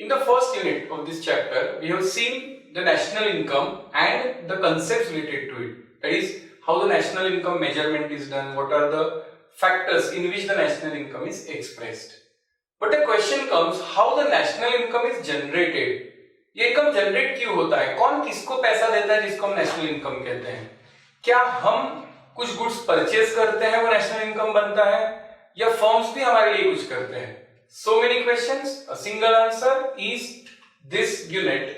In the first unit of this chapter, we have seen the national income and the concepts related to it. That is, how the national income measurement is done, what are the factors in which the national income is expressed. But the question comes, how the national income is generated. ये income generate क्यों होता है, कौन किसको पैसा देता है जिसको हम नेशनल इनकम कहते हैं, क्या हम कुछ गुड्स परचेज करते हैं वो नेशनल इनकम बनता है, या फर्म्स भी हमारे लिए कुछ करते हैं. So many questions, a single answer is this unit,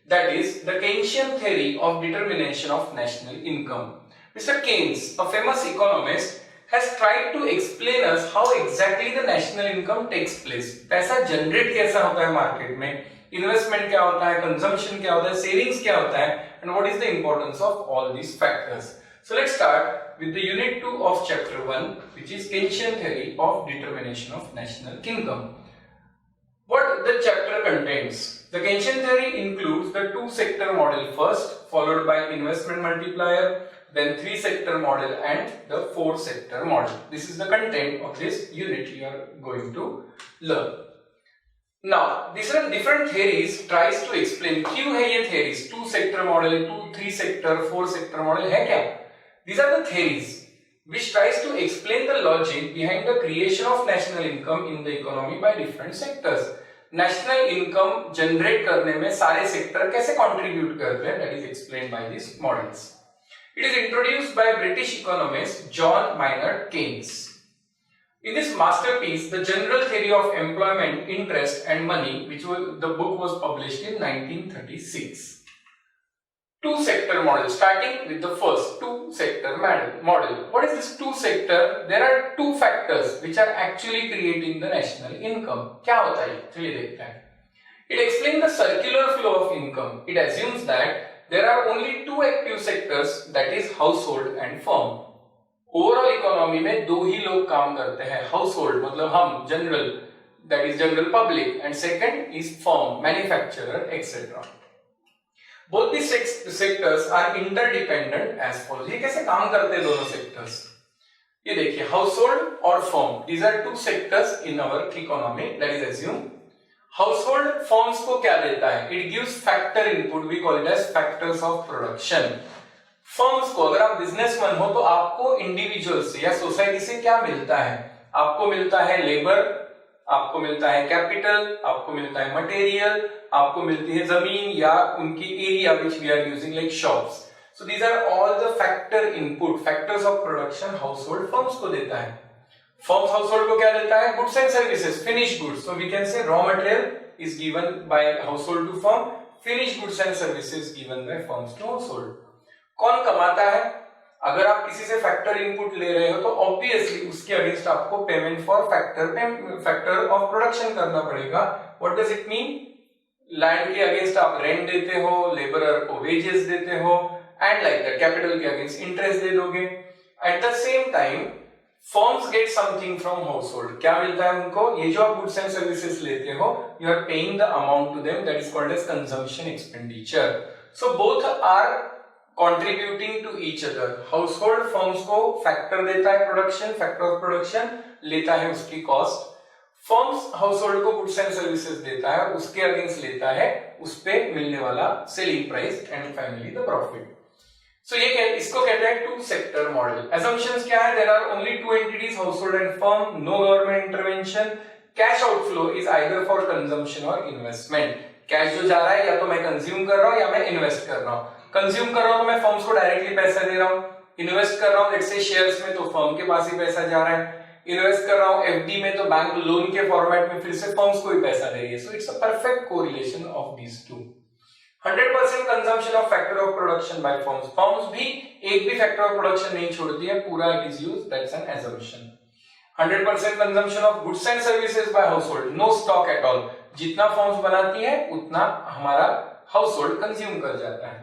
that is the Keynesian theory of determination of national income. Mr. Keynes, a famous economist, has tried to explain us how exactly the national income takes place. पैसा generate कैसा होता है market में, investment क्या होता है, consumption क्या होता है, सेविंग्स क्या होता है, and what is the importance of all these factors. So let's start with the unit 2 of chapter 1, which is Keynesian theory of determination of national income. What the chapter contains? The Keynesian theory includes the two-sector model first, followed by investment multiplier, then three-sector model and the four-sector model. This is the content of this unit you are going to learn. Now, these are different theories tries to explain क्यों है ये theories, two-sector model, three-sector, four-sector model है क्या? These are the theories which tries to explain the logic behind the creation of national income in the economy by different sectors. National income generate करने में सारे sector कैसे contribute करते हैं, that is explained by these models. It is introduced by British economist John Maynard Keynes. In this masterpiece, The General Theory of Employment, Interest and Money, the book was published in 1936. Two-sector model, starting with the first two-sector model. What is this two-sector? There are two factors which are actually creating the national income. क्या होता है? चलिए देखते हैं. It explains the circular flow of income. It assumes that there are only two active sectors, that is household and firm. Overall economy में दो ही लोग काम करते हैं. Household मतलब हम, general, that is general public, and second is firm, manufacturer, etc. Both these sectors are interdependent as follows. ये कैसे काम करते हैं दोनों sectors? ये देखिए, household और firm. These are two sectors in our economy. That is assume. Household firms को क्या देता है? It gives factor input. We call it as factors of production. Firms को, अगर आप बिजनेसमैन हो तो आपको इंडिविजुअल से या सोसाइटी से क्या मिलता है? आपको मिलता है लेबर, आपको मिलता है कैपिटल, आपको मिलता है मटेरियल, आपको मिलती है जमीन या उनकी area which we are using like shops. So these are all the factor input, factors of production household firms को देता है. Firms household को क्या देता है? Goods and services, finished goods. So we can say raw material is given by household to firm, finished goods and services given by firms to household. कौन कमाता है? अगर आप किसी से फैक्टर इनपुट ले रहे हो तो ऑब्वियसली उसके अगेंस्ट आपको payment for factor of production करना पड़ेगा. What does it mean? Land के अगेंस्ट आप रेंट देते हो, लेबरर को वेजेस देते हो, एंड लाइक दैट. कैपिटल के अगेंस्ट इंटरेस्ट दे दोगे. At the same time firms get something from household. क्या मिलता है उनको? ये जो आप गुड्स एंड सर्विसेज लेते हो, you are paying the amount to them, that is called as consumption expenditure. So both are contributing to each other. Household firms को फैक्टर देता है प्रोडक्शन, फैक्टर ऑफ प्रोडक्शन लेता है उसकी कॉस्ट. फर्म्स हाउसहोल्ड को goods and services देता है, उसके अगेंस्ट लेता है उस पे मिलने वाला selling price and finally the profit. So ये इसको कहते हैं टू सेक्टर मॉडल. assumptions क्या है? there are only two entities, household and firm, no government intervention, cash outflow is either for consumption or investment. Cash जो जा रहा है या तो मैं कंज्यूम कर रहा हूं या मैं इन्वेस्ट कर रहा हूं. कंज्यूम कर रहा हूं तो मैं फर्म्स को डायरेक्टली पैसा दे रहा हूं. इन्वेस्ट कर रहा हूं लेट्स से शेयर्स में तो फर्म के पास ही पैसा जा रहा है. इन्वेस्ट कर रहा हूं एफडी में तो बैंक लोन के फॉर्मेट में फिर से फर्म्स को ही पैसा दे रही है. So it's a perfect correlation of these two. 100% consumption of factor of production by firms. Firms भी एक भी फैक्टर ऑफ प्रोडक्शन नहीं छोड़ती है, पूरा it is used, that's an assumption. 100% consumption of goods and services by household, no stock at all. जितना firms बनाती है उतना हमारा हाउसहोल्ड कंज्यूम कर जाता है.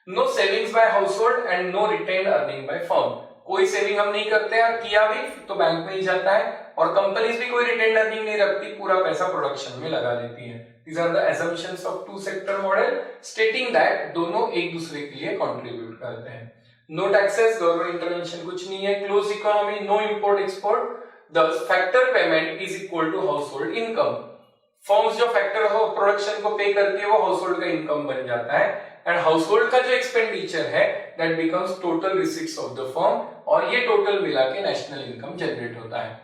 No savings by household and no retained earning by firm. कोई सेविंग हम नहीं करते हैं, किया भी तो बैंक में ही जाता है, और कंपनीज भी कोई रिटेन्ड अर्निंग नहीं रखती, पूरा पैसा प्रोडक्शन में लगा देती है. These are the assumptions of two sector model, stating that दोनों एक दूसरे के लिए कंट्रीब्यूट करते हैं. नो टैक्सेस, गवर्नमेंट इंटरवेंशन कुछ नहीं है. Close economy, no import export. Thus factor payment is equal to household income. Firms जो फैक्टर हो प्रोडक्शन को पे करती है वो हाउस होल्ड का इनकम बन जाता है, एंड हाउस होल्ड का जो एक्सपेंडिचर है that becomes total receipts of the firm, और ये टोटल मिला के नेशनल इनकम जनरेट होता है।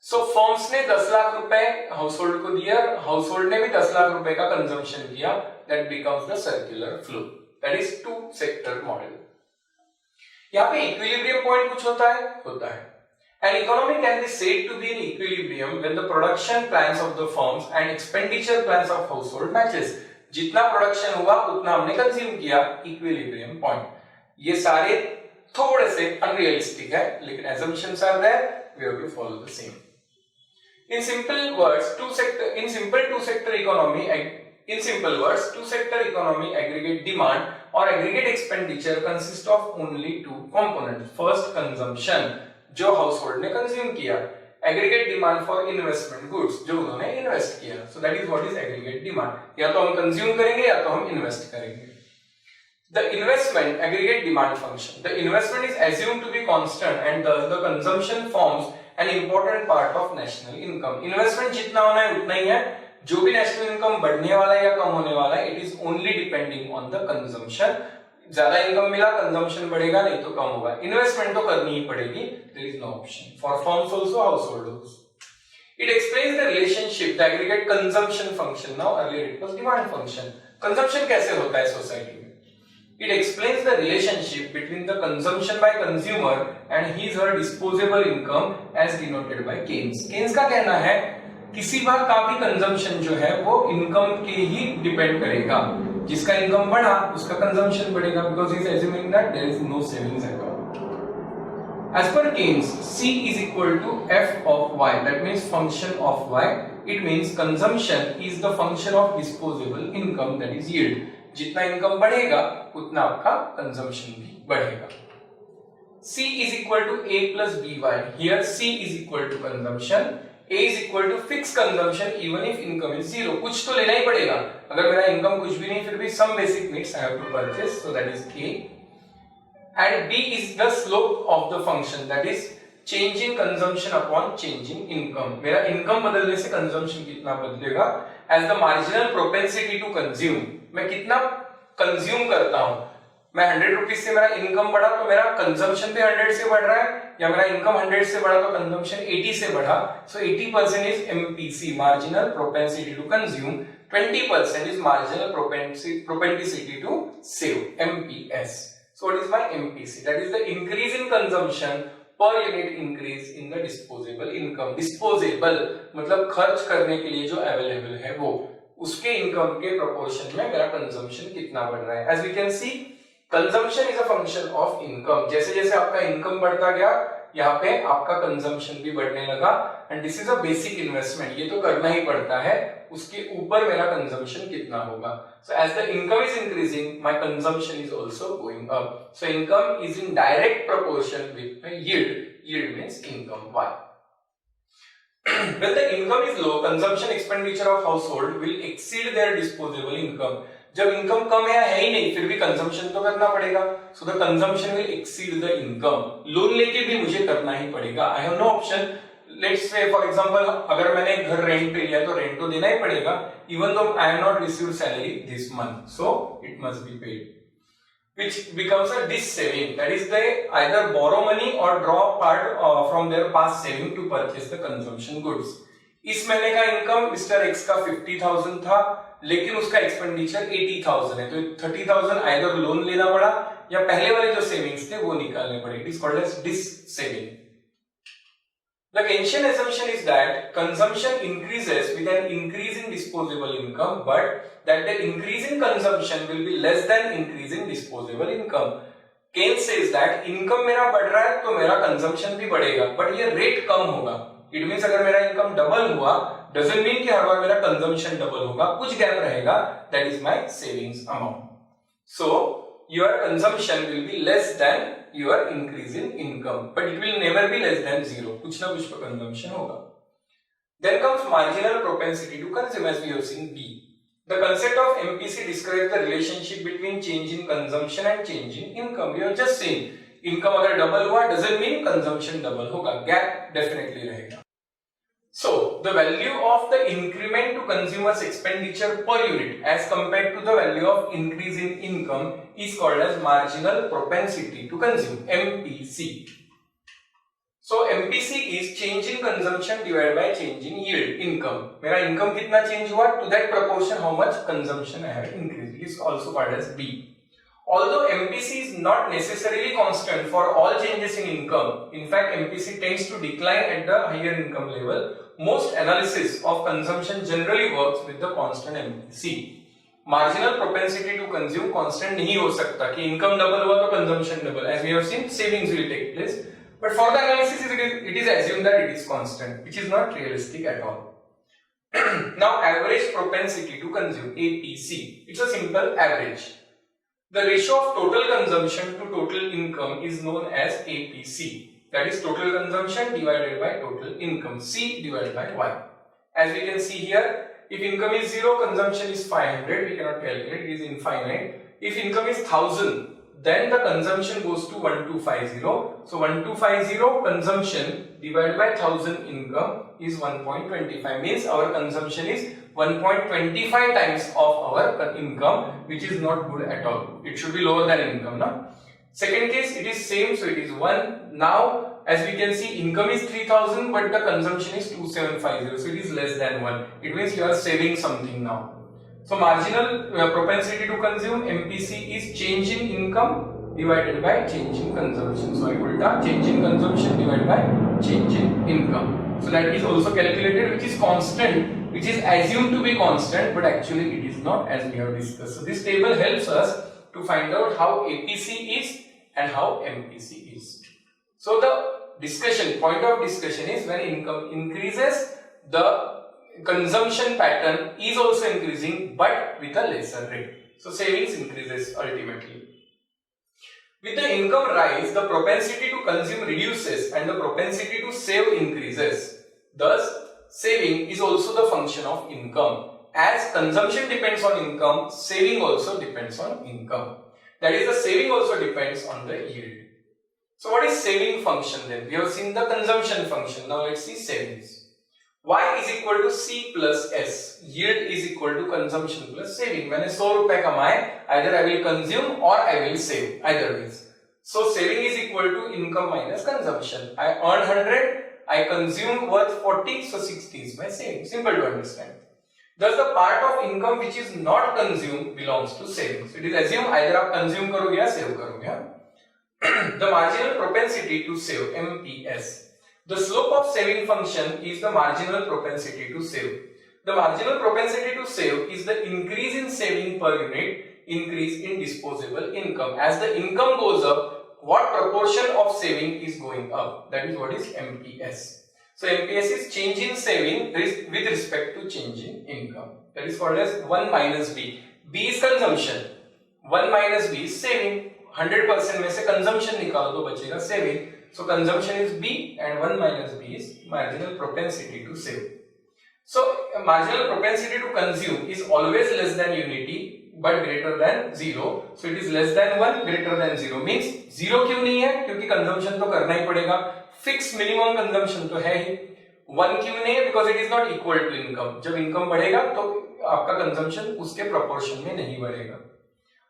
सो फर्म्स ने 10 लाख रुपए हाउस होल्ड को दिया, हाउस होल्ड ने भी 10 लाख रुपए का कंजम्पशन किया, that becomes the circular flow, that is two sector model. यहाँ पे इक्विलिब्रियम पॉइंट कुछ होता है। An economy can be said to be in equilibrium when the production plans of the firms and expenditure plans of household matches. जितना production हुआ उतना हमने consume किया, इक्विलिब्रियम पॉइंट। ये सारे थोड़े से अनरियलिस्टिक है, लेकिन assumptions are there, we have to follow the same. In simple words, two sector economy aggregate demand or aggregate expenditure consist of only two components. First, consumption, जो house hold ने consume किया, aggregate demand for investment goods, जो उन्होंने invest किया। सो that is what is aggregate demand, या तो हम consume करेंगे या तो हम इन्वेस्ट करेंगे। The investment aggregate demand function, the investment is assumed to be constant and thus the consumption forms an important part of national income. Investment जितना होना है उतना ही है, जो भी नेशनल इनकम बढ़ने वाला है या कम होने वाला है, it is only depending on the consumption. ज्यादा इनकम मिला कंजम्पशन बढ़ेगा, नहीं तो कम होगा। इन्वेस्टमेंट तो करनी ही पड़ेगी, there is no option for firms also, household also. It explains the relationship the aggregate consumption function, now earlier it was demand function. Consumption कैसे होता है सोसाइटी में? It explains the relationship between the consumption by consumer and his और disposable income as denoted by Keynes. Keynes का कहना है किसी बात का भी कंजम्पशन जो है वो इनकम के ही डिपेंड करेगा, जिसका इनकम बढ़ा उसका कंजम्पशन बढ़ेगा, because he is assuming that there is no savings account. As per Keynes, C is equal to f of y, that means function of y. It means consumption is the function of disposable income, that is yield. जितना income बढ़ेगा उतना आपका consumption भी बढ़ेगा। C is equal to a plus by. Here C is equal to consumption, A is equal to fixed consumption even if income is zero. कुछ तो लेना ही पड़ेगा, अगर मेरा इनकम कुछ भी नहीं फिर भी some basic needs I have to purchase, so that is A. And B is the slope of the function, that is change in consumption upon change in income. मेरा इनकम बदलने से कंजम्पशन कितना बदलेगा, as the marginal propensity to consume, मैं कितना consume करता हूं। मैं 100 रुपीज से मेरा इनकम बढ़ा तो मेरा कंजम्पशन भी 100 से बढ़ रहा है, या मेरा इनकम 100 से बढ़ा तो कंजम्पशन 80 से बढ़ा। So 80% is MPC, marginal propensity to consume, 20% is marginal propensity to save, MPS. So what is my MPC? That is the increase in consumption per unit increase in the disposable income. Disposable मतलब खर्च करने के लिए जो available है वो, उसके income के प्रोपोर्शन में मेरा कंजम्पशन कितना बढ़ रहा है। As we can see consumption is a function of income. जैसे जैसे आपका इनकम बढ़ता गया, यहाँ पे आपका कंजम्पशन भी बढ़ने लगा, and this is a basic investment, ये तो करना ही पड़ता है, उसके ऊपर मेरा कंजम्पशन कितना होगा। So as the income is increasing my consumption is also going up. So income is in direct proportion with my yield, yield means income. Why? When the income is low, consumption expenditure of household will exceed their disposable income. जब income कम है ही नहीं फिर भी consumption तो करना पड़ेगा, so the consumption will exceed the income. Loan लेके भी मुझे करना ही पड़ेगा, I have no option. Let's say for example अगर मैंने घर रेंट पे लिया तो रेंट तो देना ही पड़ेगा, even though I have not received salary this month, so it must be paid, which becomes a dis saving, that is they either borrow money or draw part from their past saving to purchase the consumption goods. इस महीने का income mister x का 50,000 था, लेकिन उसका expenditure 80,000 है, तो 30,000 either loan लेना पड़ा या पहले वाले जो सेविंग्स थे वो निकालने पड़े। It is called as dissaving. The Keynesian assumption is that consumption increases with an increase in disposable income, but that the increase in consumption will be less than increase in disposable income. Keynes says that income मेरा बढ़ रहा है तो मेरा consumption भी बढ़ेगा, but ये rate कम होगा। It means अगर मेरा इनकम डबल हुआ, doesn't mean कि हर बार मेरा consumption डबल होगा, कुछ गैप रहेगा, that is my savings amount. So your consumption will be less than your increase in income, but it will never be less than zero. कुछ ना कुछ पर consumption होगा। Then comes marginal propensity to consume, as we have seen B. The concept of MPC describes the relationship between change in consumption and change in income. We have just seen income अगर double हुआ doesn't mean consumption double होगा, gap definitely रहेगा। So the value of the increment to consumers expenditure per unit as compared to the value of increase in income is called as marginal propensity to consume, MPC. So MPC is change in consumption divided by change in yield, income. मेरा income कितना change हुआ, to that proportion how much consumption I have increased. It is also called as B. Although MPC is not necessarily constant for all changes in income, in fact MPC tends to decline at the higher income level. Most analysis of consumption generally works with the constant MPC. Marginal propensity to consume constant नहीं हो सकता कि income double हुआ तो consumption double. As we have seen, savings will take place. But for the analysis, it is assumed that it is constant, which is not realistic at all. Now, average propensity to consume, APC. It's a simple average. The ratio of total consumption to total income is known as APC. That is total consumption divided by total income, C divided by Y. As we can see here, if income is 0, consumption is 500, we cannot calculate, it is infinite. If income is 1000, then the consumption goes to 1250. So 1250 consumption divided by 1000 income is 1.25, means our consumption is 1.25 times of our income, which is not good at all. It should be lower than income, no? Second case, it is same, so it is 1. Now, as we can see, income is 3000, but the consumption is 2750, so it is less than 1. It means you are saving something now. So, marginal propensity to consume, MPC, is change in income divided by change in consumption. So, I ulta change in consumption divided by change in income. So, that is also calculated, which is constant, which is assumed to be constant, but actually it is not, as we have discussed. So, this table helps us to find out how APC is and how MPC is. So the point of discussion is when income increases, the consumption pattern is also increasing, but with a lesser rate. So savings increases ultimately. With the income rise, the propensity to consume reduces and the propensity to save increases. Thus, saving is also the function of income. As consumption depends on income, saving also depends on income. That is, the saving also depends on the yield. So what is saving function then? We have seen the consumption function. Now let's see savings. Y is equal to C plus S. Yield is equal to consumption plus saving. मैंने 100 रुपए कमाए, either I will consume or I will save. Either ways. So saving is equal to income minus consumption. I earn 100, I consume worth 40, so 60 is my saving. Simple to understand. Thus the part of income which is not consumed belongs to savings. It is assumed either आप consume करोगे या save करोगे. The marginal propensity to save, MPS. The slope of saving function is the marginal propensity to save. The marginal propensity to save is the increase in saving per unit, increase in disposable income. As the income goes up, what proportion of saving is going up? That is what is MPS. So MPS is change in saving with respect to change in income. That is called as 1 minus B. B is consumption. 1 minus B is saving. 100% में से consumption निकालो तो बचेगा saving. So consumption is B and 1 minus B is marginal propensity to save. So marginal propensity to consume is always less than unity but greater than 0. So it is less than 1, greater than 0. Means 0 क्यों नहीं है? क्योंकि consumption तो करना ही पड़ेगा. Fixed minimum consumption तो है ही. 1 क्यों नहीं है? Because it is not equal to income. जब income बढ़ेगा तो आपका consumption उसके proportion में नहीं बढ़ेगा.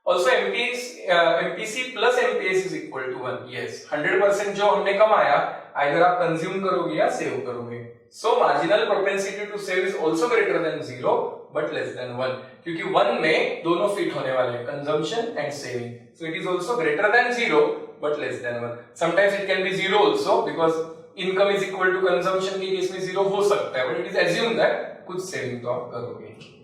Also MPC plus MPS is equal to 1. Yes, 100% जो हमने कमाया either आप consume करोगे या save करोगे. So marginal propensity to save is also greater than 0 but less than 1. क्योंकि 1 में दोनों fit होने वाले हैं, consumption and saving. So it is also greater than 0 but less than 1. Sometimes it can be 0 also because income is equal to consumption के case में 0 हो सकता है, but it is assumed that कुछ saving तो आप करोगे.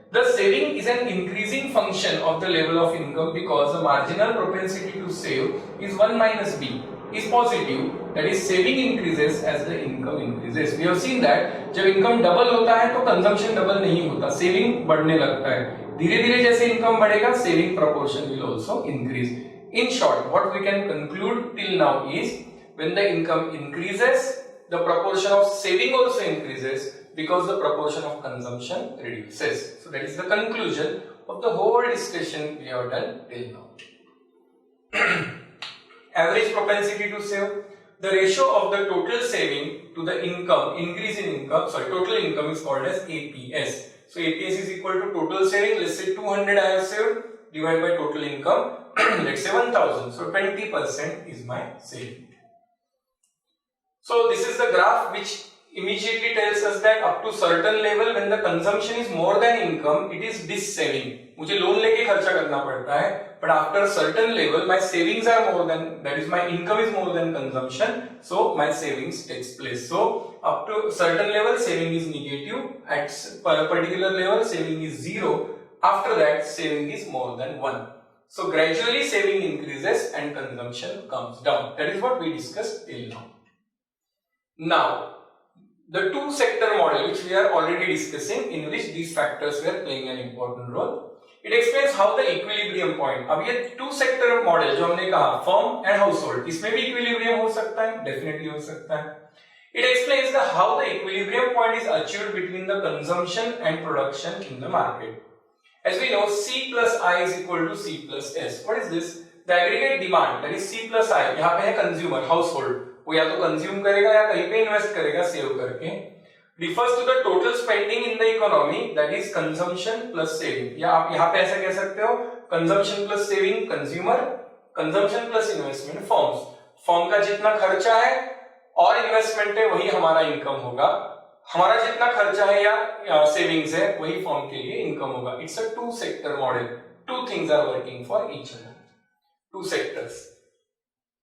The saving is an increasing function of the level of income because the marginal propensity to save is 1 minus B is positive, that is saving increases as the income increases. We have seen that जब income double होता है तो consumption double नहीं होता, saving बढ़ने लगता है. धीरे धीरे जैसे income बढ़ेगा, saving proportion will also increase. In short, what we can conclude till now is when the income increases, the proportion of saving also increases because the proportion of consumption reduces. So that is the conclusion of the whole discussion we have done till now. Average propensity to save. the ratio of the total saving to the income, increase in income, total income is called as APS. So APS is equal to total saving. Let's say 200 I have saved, divided by total income, let's say 1000. So 20% is my saving. So this is the graph which immediately tells us that up to certain level when the consumption is more than income, it is this saving. मुझे loan लेके खर्चा करना पड़ता है, but after certain level my savings are more than, that is my income is more than consumption, so my savings takes place. So up to certain level saving is negative, at particular level saving is 0, after that saving is more than 1. So gradually saving increases and consumption comes down. That is what we discussed till now. Now the two sector model which we are already discussing, in which these factors were playing an important role. It explains how the equilibrium point. अब ये two sector model जो हमने कहा firm and household, इसमें भी equilibrium हो सकता है, definitely हो सकता है. It explains how the equilibrium point is achieved between the consumption and production in the market. As we know, C plus I is equal to C plus S. What is this? The aggregate demand, that is C plus I. यहाँ पे है consumer, household. वो या तो consume करेगा या कहीं पे इन्वेस्ट करेगा सेव करके, refers to the total spending in the economy, that is consumption plus saving. या आप यहाँ पे ऐसा कह सकते हो consumption plus saving consumer, consumption plus investment firms. Firm का जितना खर्चा है और इन्वेस्टमेंट है वही हमारा इनकम होगा, हमारा जितना खर्चा है या सेविंग्स है वही फर्म के लिए इनकम होगा. It's a two sector model. Two things are working for each other. Two sectors.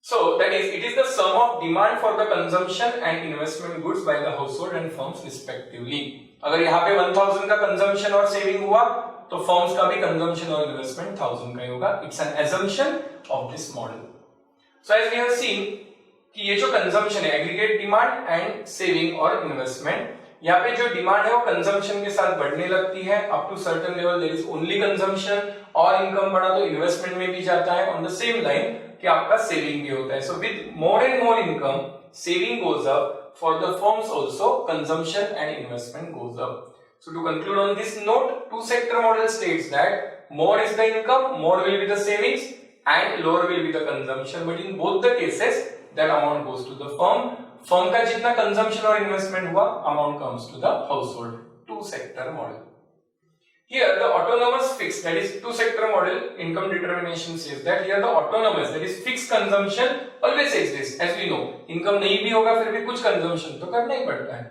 So that is, it is the sum of demand for the consumption and investment goods by the household and firms respectively. अगर यहाँ पे 1000 का consumption और saving हुआ तो firms का भी consumption और investment 1000 का ही होगा. It's an assumption of this model. So as we have seen कि ये जो consumption है, aggregate demand and saving और investment, यहाँ पे जो डिमांड है वो कंजम्पशन के साथ बढ़ने लगती है. Up to certain level there is only consumption, और इनकम बढ़ा तो इन्वेस्टमेंट में भी जाता है. ऑन द सेम लाइन कि आपका सेविंग भी होता है. So with more and more income saving goes up, for the firms also consumption and investment goes up. So to conclude on this note, two sector model states that more is the income, more will be the savings and lower will be the consumption, but in both the cases that amount goes to the firm. Firm का जितना consumption और investment हुआ, amount comes to the household. Two sector model. Here the autonomous fixed, that is two sector model income determination says that here the autonomous, that is fixed consumption always exists. As we know, income नहीं भी होगा फिर भी कुछ consumption तो करना ही पड़ता है.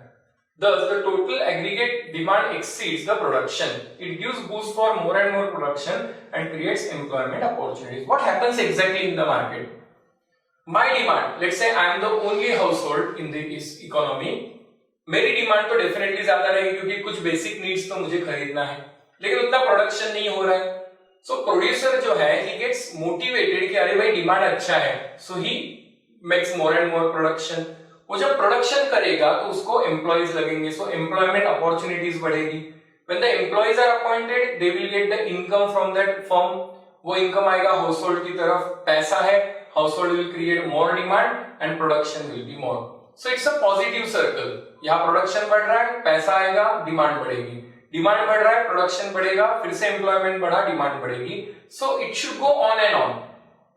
Thus the total aggregate demand exceeds the production. It gives boost for more and more production and creates employment opportunities. What happens exactly in the market? My demand, let's say I am the only household in this economy. मेरी demand तो definitely ज्यादा रहेगी क्योंकि कुछ basic needs तो मुझे खरीदना है, लेकिन उतना प्रोडक्शन नहीं हो रहा है. सो प्रोड्यूसर जो है ही गेट्स मोटिवेटेड कि अरे भाई डिमांड अच्छा है, so he makes more and more production. वो जब प्रोडक्शन करेगा तो उसको एम्प्लॉइज लगेंगे, सो एम्प्लॉयमेंट अपॉर्चुनिटीज बढ़ेगी. When the employees are appointed they will get the income from that firm. वो इनकम आएगा हाउसहोल्ड की तरफ, पैसा है, household will create more demand and production will be more. So it's a positive circle. यहाँ production बढ़ रहा है, पैसा आएगा, डिमांड बढ़ेगी, डिमांड बढ़ रहा है, प्रोडक्शन बढ़ेगा, फिर से एम्प्लॉयमेंट बढ़ा, डिमांड बढ़ेगी. So it should go on and on,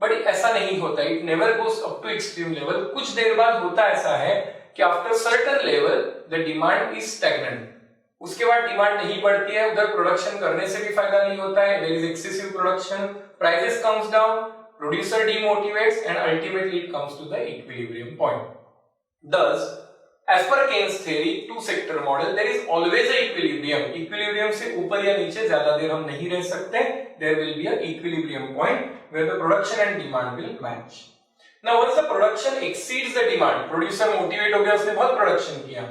but ऐसा नहीं होता. It never goes up to extreme level. कुछ देर बाद होता ऐसा है कि after certain level the demand is stagnant. उसके बाद डिमांड नहीं बढ़ती है, उधर प्रोडक्शन करने से भी फायदा नहीं होता है, there is excessive production, prices comes down, producer demotivates and ultimately it comes to the equilibrium point. Thus, as per Keynes theory, two sector model, there is always a equilibrium. Equilibrium से ऊपर या नीचे ज्यादा देर हम नहीं रह सकते. There will be a equilibrium point where the production and demand will match. Now, once the production exceeds the demand, producer motivate हो गया, उसने बहुत production किया,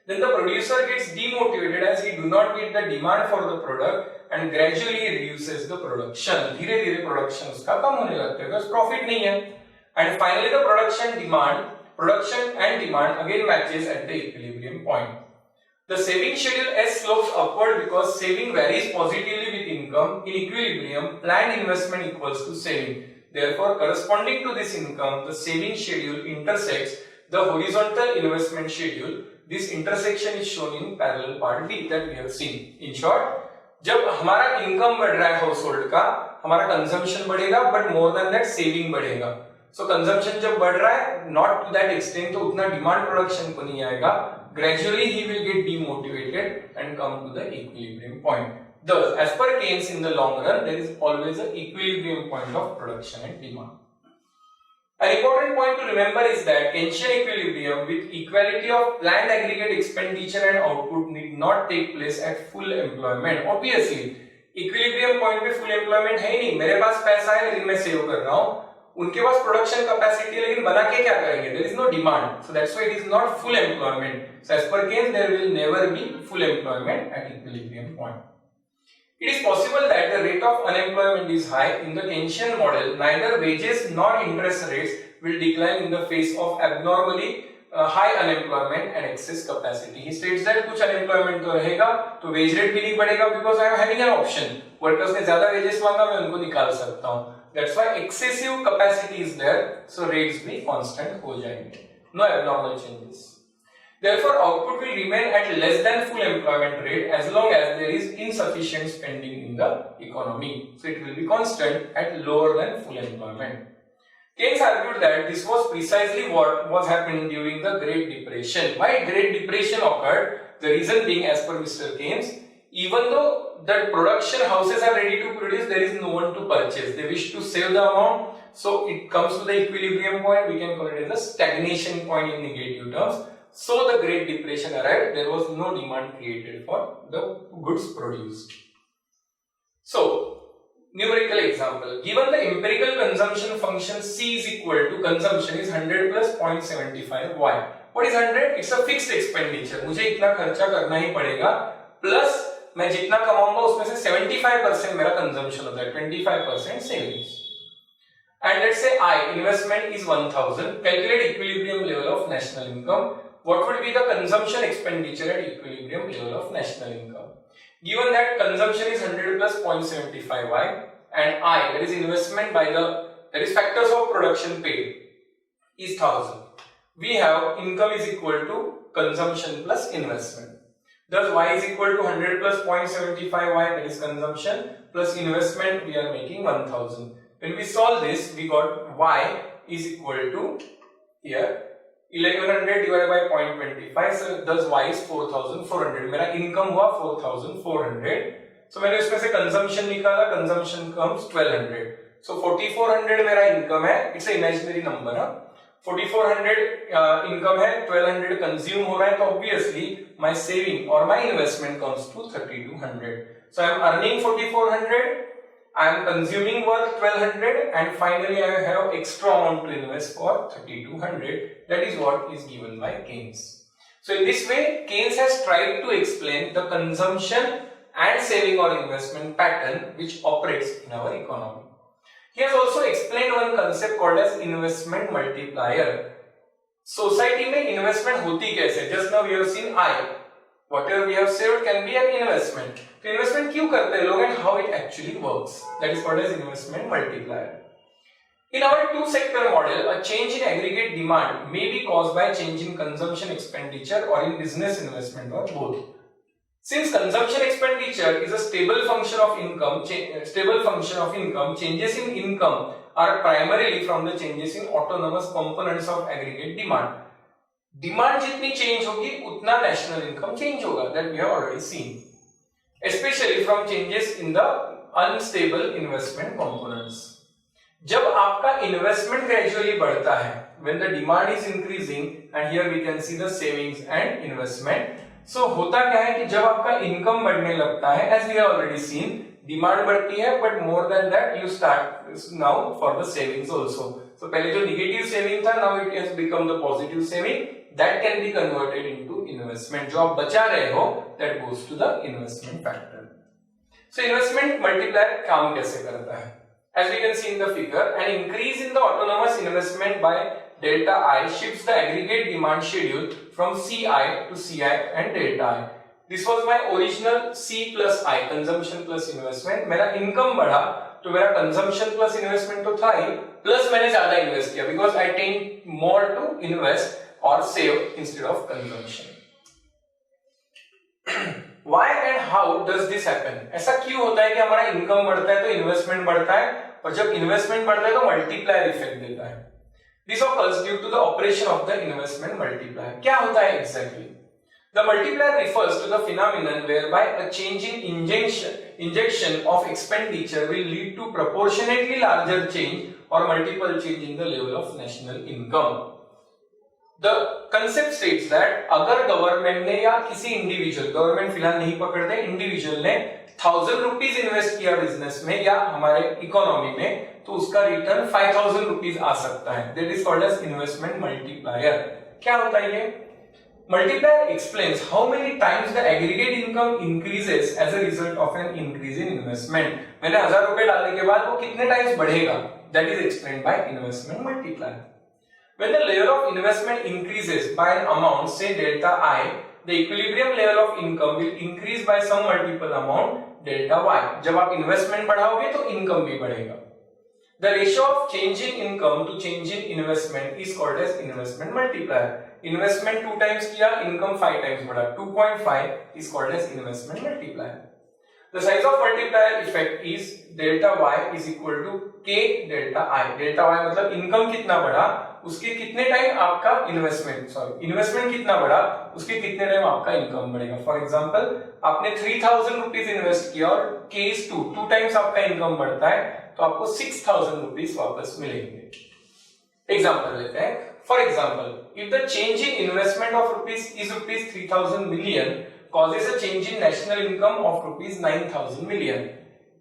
then the producer gets demotivated as he do not get the demand for the product and gradually reduces the production. धीरे धीरे production उसका कम होने लगता है because profit नहीं है. And finally, the production and demand again matches at the equilibrium point. The saving schedule S slopes upward because saving varies positively with income. In equilibrium, planned investment equals to saving. Therefore, corresponding to this income, the saving schedule intersects the horizontal investment schedule. This intersection is shown in parallel part B that we have seen. In short, जब हमारा income बढ़ रहा है household का, हमारा consumption बढ़ेगा, but more than that saving बढ़ेगा. सो consumption जब बढ़ रहा है नॉट टू दैट एक्सटेंट तो उतना डिमांड प्रोडक्शन को नहीं आएगा, gradually he will get demotivated and come to the equilibrium point. Thus, as per Keynes, in the long run, there is always an equilibrium point of production and demand. An important point to remember is that Keynesian equilibrium with equality of planned aggregate expenditure and output need not take place at full employment. Obviously, equilibrium point पे full employment है ही नहीं, मेरे पास पैसा है लेकिन मैं save कर रहा हूँ, उनके पास प्रोडक्शन कैपेसिटी लेकिन बना के क्या करेंगे, there is no demand, so that's why it is not full employment. So as per Keynes there will never be full employment at equilibrium point. It is possible that the rate of unemployment is high. In the Keynesian model, neither wages nor interest rates will decline in the face of abnormally high unemployment and excess capacity. He states that कुछ unemployment तो रहेगा तो wage rate भी नहीं बढ़ेगा because I am having an option. Workers ने ज्यादा wages मांगा मैं उनको निकाल सकता हूँ. That's why excessive capacity is there, so rates भी constant हो जाएंगे. No abnormal changes. Therefore, output will remain at less than full employment rate as long as there is insufficient spending in the economy. So it will be constant at lower than full employment. Keynes argued that this was precisely what was happening during the Great Depression. Why Great Depression occurred? The reason being, as per Mr. Keynes, even though the production houses are ready to produce, there is no one to purchase. They wish to save the amount, so it comes to the equilibrium point. We can call it as a stagnation point in negative terms. So the Great Depression arrived, there was no demand created for the goods produced. So, numerical example, given the empirical consumption function C is equal to consumption is 100 plus 0.75 Y. What is 100? It's a fixed expenditure. मुझे इतना खर्चा करना ही पड़ेगा, plus मैं जितना कमाऊंगा उसमें से 75% मेरा consumption होता है, 25% savings. And let's say I, investment is 1000, calculate equilibrium level of national income. What would be the consumption expenditure at equilibrium level of national income? Given that consumption is 100 plus 0.75 Y and I, that is investment by the, that is factors of production paid, is 1000. We have income is equal to consumption plus investment. Thus Y is equal to 100 plus 0.75 Y, that is consumption, plus investment we are making 1000. When we solve this, we got Y is equal to here 1100 divided by 0.25, so thus Y is 4400. मेरा income हुआ 4400. So मैंने इसमें से consumption निकाला, consumption comes 1200. So 4400 मेरा income है, it's a imaginary number ना. 4400 income है, 1200 consume हो रहा है, तो obviously my saving or my investment comes to 3200. So I am earning 4400. I am consuming worth 1200 and finally I have extra amount to invest for 3200. That is what is given by Keynes. So in this way, Keynes has tried to explain the consumption and saving or investment pattern which operates in our economy. He has also explained one concept called as investment multiplier. Society में investment होती कैसे? Just now we have seen I. Whatever we have saved can be an investment. तो investment क्यों करते हैं लोग and how it actually works? That is called as investment multiplier. In our two-sector model, a change in aggregate demand may be caused by change in consumption expenditure or in business investment or both. Since consumption expenditure is a stable function of income, changes in income are primarily from the changes in autonomous components of aggregate demand. Demand जितनी change होगी उतना national income change होगा, that we have already seen, especially from changes in the unstable investment components. जब आपका investment gradually बढ़ता है, when the demand is increasing, and here we can see the savings and investment. So होता क्या है कि जब आपका income बढ़ने लगता है, as we have already seen, demand बढ़ती है, but more than that you start now for the savings also. So पहले जो negative saving था, now it has become the positive saving. That can be converted into investment. जो आप बचा रहे हो, that goes to the investment factor. So investment multiplier काम कैसे करता है? As we can see in the figure, an increase in the autonomous investment by delta I shifts the aggregate demand schedule from CI to CI and delta I. This was my original C plus I, consumption plus investment. मेरा income बढ़ा, तो मेरा consumption plus investment तो था ही, plus मैंने ज़्यादा invest किया because I tend more to invest or save instead of consumption. Why and how does this happen? ऐसा क्यों होता है कि हमारा income बढ़ता है तो investment बढ़ता है, और जब investment बढ़ता है तो multiplier effect देता है. This occurs due to the operation of the investment multiplier. क्या होता है exactly? The multiplier refers to the phenomenon whereby a change in injection of expenditure will lead to proportionately larger change or multiple change in the level of national income. The concept states that अगर government ने या किसी individual, government फिलहाल नहीं पकड़ते, individual ने 1000 rupees invest किया business में या हमारे इकोनॉमी में, तो उसका रिटर्न 5000 रुपीज आ सकता है. That is called as investment multiplier. क्या होता है ये? Multiplier explains how many times the aggregate income increases as a result of an increase in investment. मैंने 1000 रुपए डालने के बाद वो कितने टाइम्स बढ़ेगा? That is explained by investment multiplier. When the level of investment increases by an amount, say delta I, the equilibrium level of income will increase by some multiple amount delta Y. जब आप investment बढ़ाओगे तो income भी बढ़ेगा. The ratio of change in income to change in investment is called as investment multiplier. Investment 2 times किया, income 5 times बढ़ा, 2.5 is called as investment multiplier. The size of multiplier effect is delta y is equal to k delta I. Delta y मतलब income कितना बढ़ा, उसके कितने time आपका investment कितना बढ़ा, उसके कितने टाइम आपका इनकम बढ़ेगा. फॉर एग्जांपल आपने 3000 रुपीज इन्वेस्ट किया और k is 2 टाइम्स आपका इनकम बढ़ता है, तो आपको 6000 रुपीज वापस मिलेंगे. एग्जांपल लेते हैं. For example, if the change in investment of rupees 3000 million causes a change in national income of rupees 9000 million.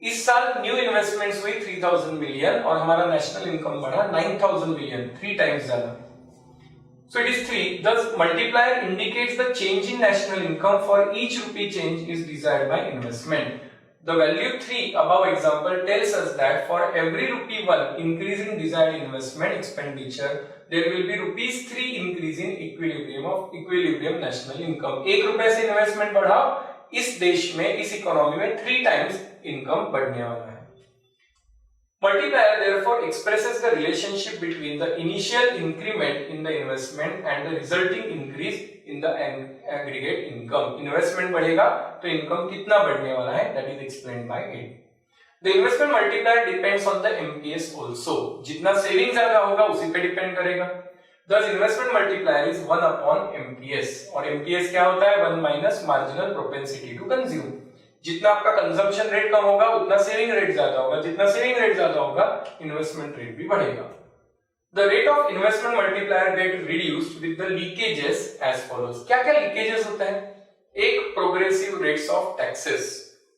इस साल न्यू इन्वेस्टमेंट्स हुई 3000 मिलियन और हमारा नेशनल इनकम बढ़ा 9000 मिलियन, 3 टाइम्स ज्यादा. So it is 3. Thus multiplier indicates the change in national income for each rupee change is desired by investment. The value 3 above example tells us that for every rupee 1 increase in desired investment expenditure, there will be rupees 3 increase in equilibrium national income. 1 रुपए से investment बढ़ाओ, इस देश में, इस economy में 3 times income बढ़ने वाला है. Multiplier therefore expresses the relationship between the initial increment in the investment and the resulting increase in the aggregate income. Investment बढ़ेगा तो इनकम कितना बढ़ने वाला है, that is explained by it. The investment multiplier depends on the MPS also. जितना saving ज्यादा होगा उसी पे डिपेंड करेगा. Thus investment multiplier is 1 upon MPS. और MPS क्या होता है? 1 minus marginal propensity to consume. जितना आपका कंजम्पशन रेट कम होगा उतना सेविंग रेट ज्यादा होगा, जितना सेविंग रेट ज्यादा होगा इन्वेस्टमेंट रेट भी बढ़ेगा. The rate of investment multiplier get reduced with the leakages as follows. क्या क्या लीकेजेस होते हैं? एक, progressive rates of taxes.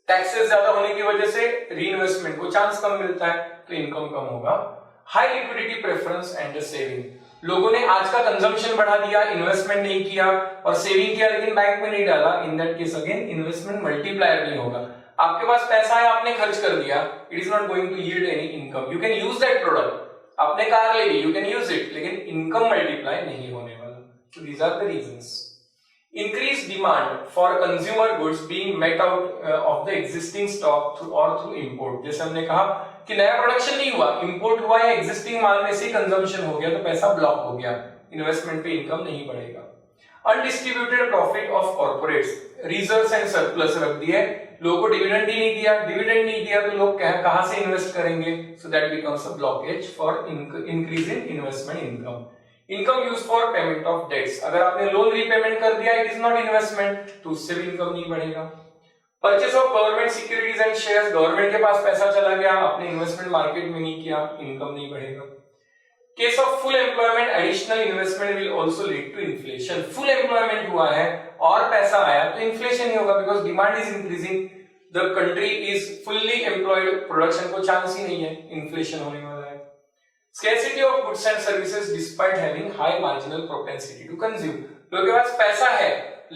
Taxes ज्यादा होने की वजह से रीइन्वेस्टमेंट को चांस कम मिलता है तो इनकम कम होगा. High liquidity preference and saving. लोगों ने आज का कंजम्पशन बढ़ा दिया, इन्वेस्टमेंट नहीं किया और सेविंग किया लेकिन बैंक में नहीं डाला. In that case again investment multiplier नहीं होगा. आपके पास पैसा है, आपने खर्च कर दिया, it is not going to yield any income. You can use that product. आपने कार ले ली, यू कैन यूज इट, लेकिन इनकम मल्टीप्लाई नहीं होने वाला. So these are the reasons. Increased demand for consumer goods being met out of the existing stock through import. जैसे हमने कहा कि नया प्रोडक्शन नहीं हुआ, इंपोर्ट हुआ या एग्जिस्टिंग माल में से कंजम्पशन हो गया तो पैसा ब्लॉक हो गया, इन्वेस्टमेंट पे इनकम नहीं बढ़ेगा. Undistributed profit of corporates, reserves and surplus रख दिए, लोगों को डिविडेंड ही नहीं दिया, डिविडेंड नहीं दिया तो लोग कहां से इन्वेस्ट करेंगे. So that becomes a blockage for increase in investment income. Income use for payment of debts. अगर आपने लोन रीपेमेंट कर दिया, इट इज नॉट इन्वेस्टमेंट, तो उससे भी इनकम नहीं बढ़ेगा. Purchase of government securities and shares. Government के पास पैसा चला गया, आपने इन्वेस्टमेंट मार्केट में नहीं किया, इनकम नहीं बढ़ेगा. Case of full employment, additional investment will also lead to inflation. Full employment हुआ है और पैसा आया तो इन्फ्लेशन ही होगा, because demand is increasing, the country is fully employed, production को चांस ही नहीं है, इन्फ्लेशन होने वाला है. Scarcity of goods and services despite having high marginal propensity to consume. लोगों के पास पैसा है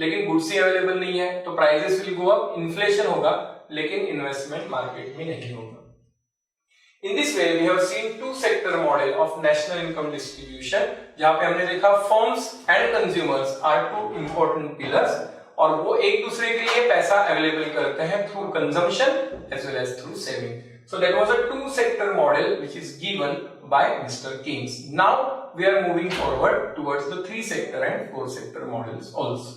लेकिन गुड्स ही अवेलेबल नहीं है तो prices will go up, inflation होगा लेकिन इन्वेस्टमेंट मार्केट में नहीं होगा. In this way we have seen two sector model of national income distribution, जहां पे हमने देखा firms and consumers are two important pillars और वो एक दूसरे के लिए पैसा अवेलेबल करते हैं through consumption as well as through saving. So that was a two-sector model which is given by Mr. Keynes. Now we are moving forward towards the three-sector and four-sector models also.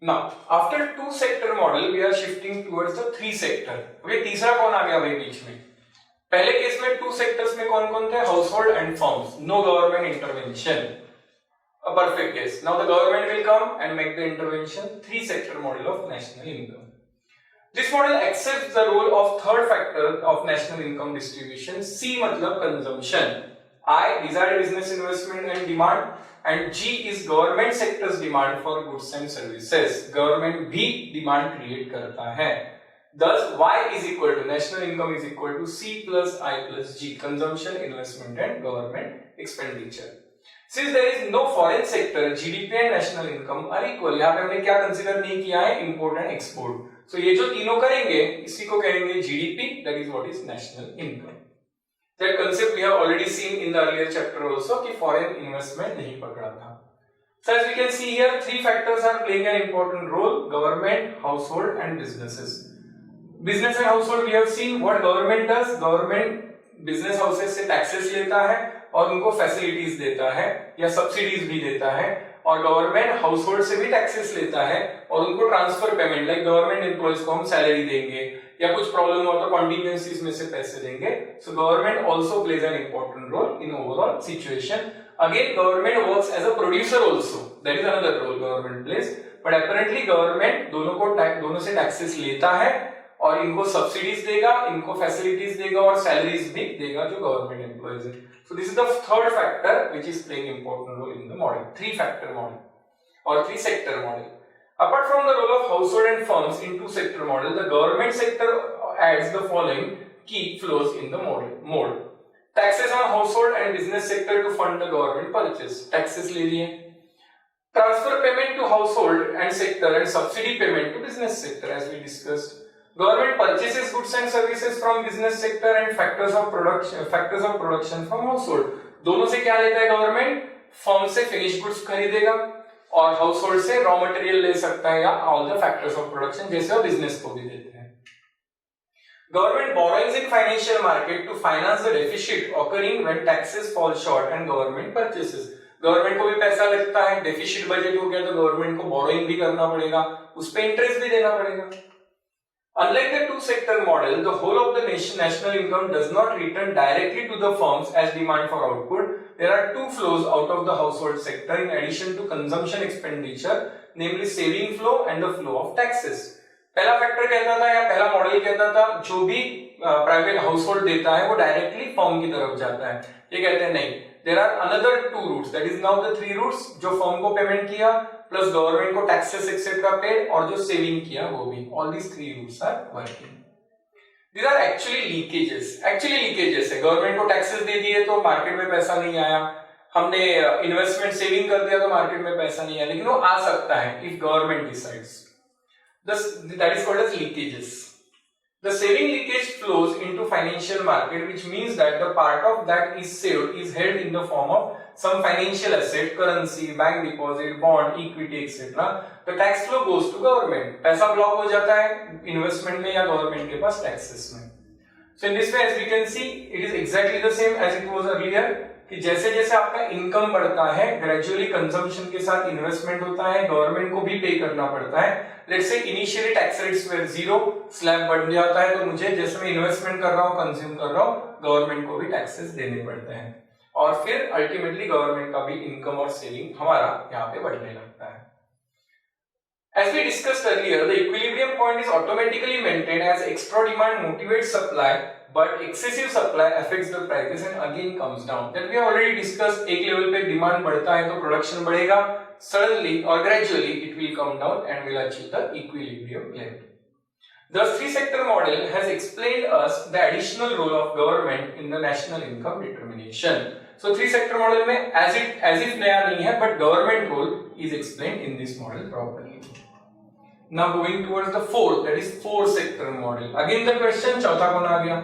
Now after two-sector model we are shifting towards the three-sector. अभी तीसरा कौन आ गया भाई बीच में? पहले case में to sectors में कौन कौन थे? Household and firms, no government intervention, a perfect case. Now the government will come and make the intervention. Three sector model of national income. This model accepts the role of third factor of national income distribution. C मतलब consumption, I desired business investment and demand, and G is government sector's demand for goods and services. Government भी demand create करता है. Thus Y is equal to national income is equal to C plus I plus G, consumption, investment and government expenditure. Since there is no foreign sector, GDP and national income are equal. यहाँ पे हमने क्या consider नहीं किया है? Import and export. सो ये जो तीनों करेंगे इसी को कहेंगे GDP, that is what is national income. That concept we have already seen in the earlier chapter also कि foreign investment नहीं पकड़ा था. So as we can see here, three factors are playing an important role: government, household and businesses. Business and household we have seen what government does. Government business houses से taxes लेता है और उनको facilities देता है या subsidies भी देता है, और गवर्नमेंट हाउस होल्ड से भी टैक्सेस लेता है और उनको transfer payment, like government employees को हम सैलरी देंगे या कुछ प्रॉब्लम हुआ तो कॉन्टिजेंसीज में से पैसे देंगे. सो government also plays an important role in overall situation. Again government works as a producer also, that is another role government plays. But apparently government दोनों से टैक्सेस लेता है और इनको सब्सिडीज देगा, इनको फैसिलिटीज देगा और सैलरीज भी देगा जो गवर्नमेंट एम्प्लॉइज है. So this is the third factor which is playing important role in the model, three factor model or three sector model. Apart from the role of household and firms in two sector model, the government sector adds the following key flows in the mode. Taxes on household and business sector to fund the government purchase, taxes ले लिए. Transfer payment to household and sector and subsidy payment to business sector as we discussed. Government purchases goods and services from business sector and factors of production from household. दोनों से क्या लेता है government? Firm से finish goods खरीदेगा और household से raw material ले सकता है या all the factors of production जैसे वो बिजनेस को भी देते हैं. Government borrows in financial market to finance the deficit occurring when taxes fall short and government purchases. Government को भी पैसा लगता है, डेफिसिट बजट हो गया तो गवर्नमेंट को बोरोइंग भी करना पड़ेगा, उस पे इंटरेस्ट भी देना पड़ेगा. Unlike the two-sector model, the whole of the national income does not return directly to the firms as demand for output. There are two flows out of the household sector in addition to consumption expenditure, namely saving flow and the flow of taxes. पहला factor कहता था या पहला model कहता था जो भी private household देता है वो डायरेक्टली फर्म की तरफ जाता है. ये कहते हैं नहीं, there are another two routes, that is now the three routes, जो फर्म को पेमेंट किया प्लस गवर्नमेंट को टैक्सेस एक्सेट्रा पेड और जो सेविंग किया वो भी. All these three routes are working. These are actually leakages है. गवर्नमेंट को टैक्सेस दे दिए तो मार्केट में पैसा नहीं आया, हमने इन्वेस्टमेंट सेविंग कर दिया तो मार्केट में पैसा नहीं आया, लेकिन वो आ सकता है if government decides. That is called as leakages. The saving leakage flows into financial market, which means that the part of that is saved is held in the form of some financial asset, currency, bank deposit, bond, equity, etc. The tax flow goes to government. पैसा block हो जाता है investment में या government के पास taxes में. So in this way, as we can see, it is exactly the same as it was earlier. कि जैसे जैसे आपका इनकम बढ़ता है ग्रेजुअली कंजम्पशन के साथ इन्वेस्टमेंट होता है, गवर्नमेंट को भी पे करना पड़ता है. Let's say initially tax rates were 0, slab बढ़ जाता है तो मुझे जैसे मैं इन्वेस्टमेंट कर रहा हूँ, कंज्यूम कर रहा हूँ, गवर्नमेंट को भी टैक्सेस देने पड़ते हैं और फिर अल्टीमेटली गवर्नमेंट का भी इनकम और सेविंग हमारा यहाँ पे बढ़ने लगता है. As we discussed earlier, the equilibrium point is automatically maintained as extra demand motivates supply, but excessive supply affects the prices and again comes down. That we have already discussed. एक level पे demand बढ़ता है तो production बढ़ेगा, suddenly or gradually it will come down and will achieve the equilibrium level. The three-sector model has explained us the additional role of government in the national income determination. So three-sector model में as if नया नहीं है, but government role is explained in this model properly. Now going towards the fourth, that is four-sector model. Again the question चौथा कौन आ गया?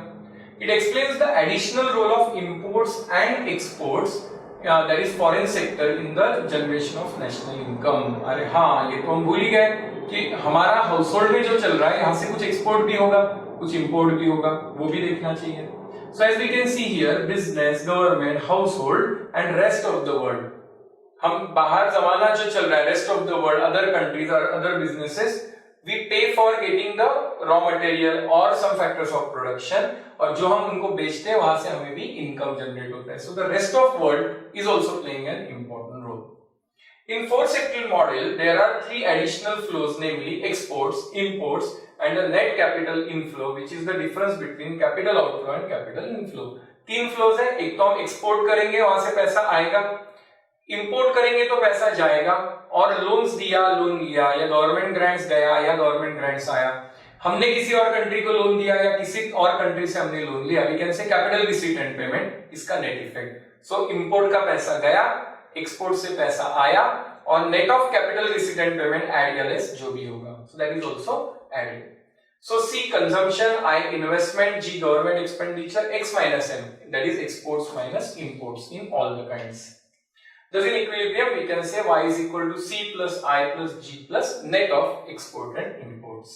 It explains the additional role of imports and exports, that is foreign sector in the generation of national income. अरे हाँ, ये तो हम भूल ही गए कि हमारा हाउसहोल्ड में जो चल रहा है यहाँ से कुछ एक्सपोर्ट भी होगा, कुछ इंपोर्ट भी होगा, वो भी देखना चाहिए. So as we can see here, business, government, household and rest of the world. हम बाहर जमाना जो चल रहा है, rest of the world, other countries और other businesses, we pay for getting the raw material or some factors of production, और जो हम उनको बेचते हैं वहां से हमें भी income generate होता है. So the rest of world is also playing an important role. In four sectoral model, there are three additional flows, namely exports, imports, and the net capital inflow, which is the difference between capital outflow and capital inflow. तीन flows है. एक तो हम export करेंगे, वहां से पैसा आएगा. इंपोर्ट करेंगे तो पैसा जाएगा, और लोन्स दिया, लोन लिया, या गवर्नमेंट ग्रांट्स गया या गवर्नमेंट ग्रांट्स आया. हमने किसी और कंट्री को लोन दिया या किसी और कंट्री से हमने लोन लिया. We can say capital receipt and payment, इसका नेट इफेक्ट. सो इंपोर्ट का पैसा गया, एक्सपोर्ट से पैसा आया, और net of capital receipt and payment add या लेस जो भी होगा, so that is also added. So C consumption, I investment, G government expenditure, X minus M, that is exports minus imports in all the kinds. Thus in equilibrium we can say Y is equal to C plus I plus G plus net of export and imports.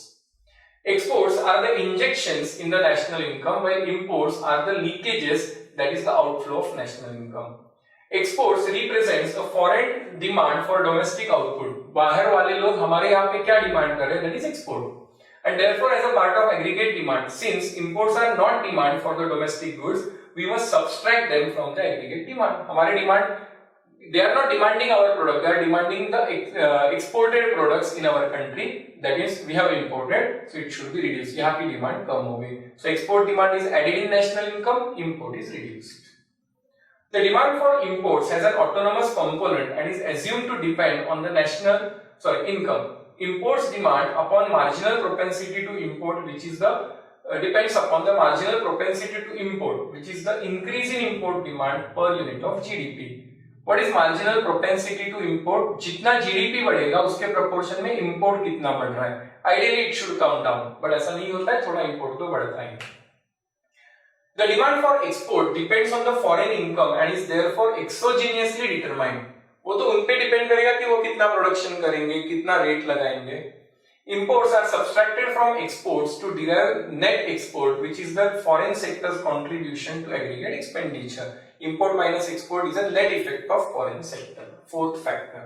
Exports are the injections in the national income, while imports are the leakages, that is the outflow of national income. Exports represents a foreign demand for domestic output. बाहर वाले लोग हमारे यहाँ पे क्या demand कर रहे हैं, that is export. And therefore, as a part of aggregate demand, since imports are not demand for the domestic goods, we must subtract them from the aggregate demand. हमारे demand, they are not demanding our product; they are demanding the exported products in our country. That is, we have imported, so it should be reduced. यहाँ की demand कम हो गई. So export demand is added in national income, import is reduced. The demand for imports has an autonomous component and is assumed to depend on the income. Imports demand upon marginal propensity to import, which is the depends upon the marginal propensity to import, which is the increase in import demand per unit of GDP. What is marginal propensity to import? जितना GDP बढ़ेगा उसके proportion में import कितना बढ़ रहा है. Ideally it should come down, but ऐसा नहीं होता है, थोड़ा import तो बढ़ता है. The demand for export depends on the foreign income and is therefore exogenously determined. वो तो उन पे डिपेंड करेगा कि वो कितना प्रोडक्शन करेंगे, कितना रेट लगाएंगे. Imports are subtracted from exports to derive net export, which is the foreign sector's contribution to aggregate expenditure. Import minus export is a net effect of foreign sector. Fourth factor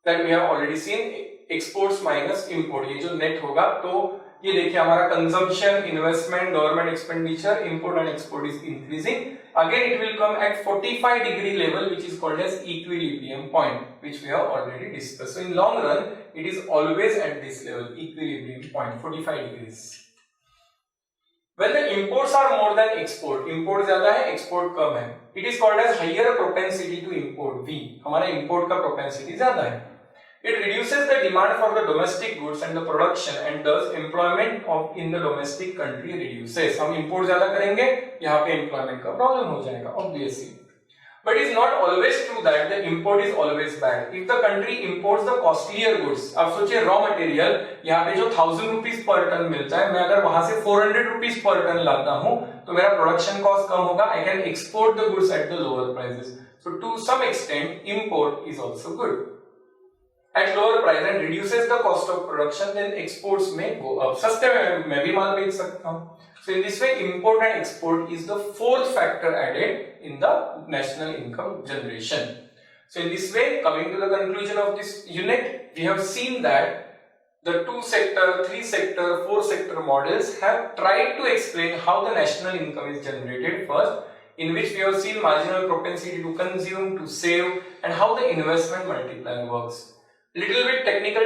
that we have already seen, exports minus import. ये जो net होगा, तो ये देखिए हमारा consumption, investment, government expenditure, import and export is increasing. Again it will come at 45-degree level, which is called as equilibrium point, which we have already discussed. So in long run it is always at this level, equilibrium point, 45 degrees. When the imports are more than export, import ज्यादा है, export कम है, it is called as higher propensity to import, V. हमारा import का propensity ज्यादा है. It reduces the demand for the domestic goods and the production, and thus employment in the domestic country reduces. हम import ज़्यादा करेंगे, यहाँ पे employment का problem हो जाएगा, obviously. But it is not always true that the import is always bad. If the country imports the costlier goods, आप सोचिए raw material, यहाँ पे जो 1000 rupees per ton मिलता है, मैं अगर वहाँ से 400 rupees per ton लाता हूँ, तो मेरा production cost कम होगा. I can export the goods at the lower prices. So to some extent, import is also good. At lower price and reduces the cost of production, then exports may go up. सस्ते में मैं भी माल बेच सकता हूँ. So in this way, import and export is the fourth factor added in the national income generation. So in this way, coming to the conclusion of this unit, we have seen that the 2-sector, 3-sector, 4-sector models have tried to explain how the national income is generated first, in which we have seen marginal propensity to consume, to save, and how the investment multiplier works. Little bit technical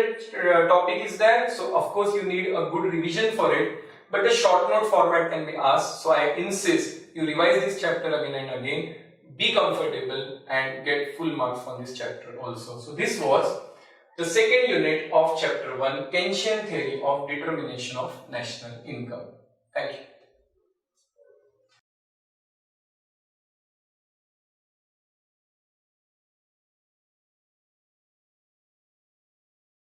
topic is there, so of course you need a good revision for it, but the short note format can be asked, so I insist you revise this chapter again and again, be comfortable and get full marks on this chapter also. So this was the second unit of chapter 1, Keynesian theory of determination of national income. Thank you.